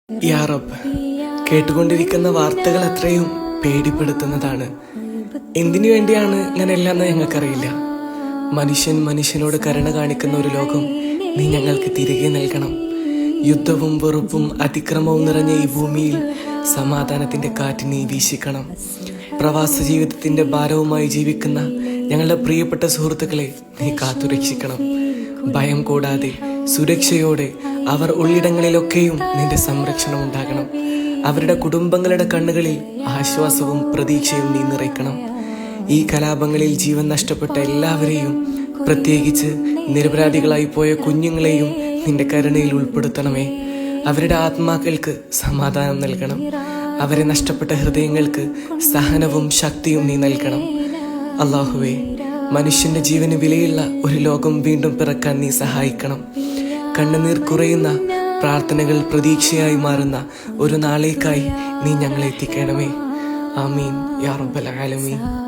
യാ റബ്ബ്, കേട്ടുകൊണ്ടിരിക്കുന്ന വാർത്തകൾ എത്രയും പേടിപ്പെടുത്തുന്നതാണ്. എന്തിനു വേണ്ടിയാണ് ഇങ്ങനെയല്ലാന്ന് ഞങ്ങൾക്കറിയില്ല. മനുഷ്യൻ മനുഷ്യനോട് കരുണ കാണിക്കുന്ന ഒരു ലോകം നീ ഞങ്ങൾക്ക് തിരികെ നൽകണം. യുദ്ധവും വെറുപ്പും അതിക്രമവും നിറഞ്ഞ ഈ ഭൂമിയിൽ സമാധാനത്തിന്റെ കാറ്റ് നീ വീശിക്കണം. പ്രവാസ ജീവിതത്തിന്റെ ഭാരവുമായി ജീവിക്കുന്ന ഞങ്ങളുടെ പ്രിയപ്പെട്ട സുഹൃത്തുക്കളെ നീ കാത്തുരക്ഷിക്കണം. ഭയം കൂടാതെ സുരക്ഷയോടെ അവർ ഉള്ളിടങ്ങളിലൊക്കെയും നിന്റെ സംരക്ഷണം ഉണ്ടാകണം. അവരുടെ കുടുംബങ്ങളുടെ കണ്ണുകളിൽ ആശ്വാസവും പ്രതീക്ഷയും നീ നിറയ്ക്കണം. ഈ കലാപങ്ങളിൽ ജീവൻ നഷ്ടപ്പെട്ട എല്ലാവരെയും, പ്രത്യേകിച്ച് നിരപരാധികളായി പോയ കുഞ്ഞുങ്ങളെയും നിന്റെ കരുണയിൽ ഉൾപ്പെടുത്തണമേ. അവരുടെ ആത്മാക്കൾക്ക് സമാധാനം നൽകണം. അവരെ നഷ്ടപ്പെട്ട ഹൃദയങ്ങൾക്ക് സഹനവും ശക്തിയും നീ നൽകണം. അല്ലാഹുവേ, മനുഷ്യന്റെ ജീവന് വിലയുള്ള ഒരു ലോകം വീണ്ടും പിറക്കാൻ നീ സഹായിക്കണം. കണ്ണുനീർ കുറയുന്ന പ്രാർത്ഥനകൾ പ്രതീക്ഷയായി മാറുന്ന ഒരു നാളേക്കായി നീ ഞങ്ങളെ എത്തിക്കണമേ. ആമീൻ യാ റബ്ബൽ ആലമീൻ.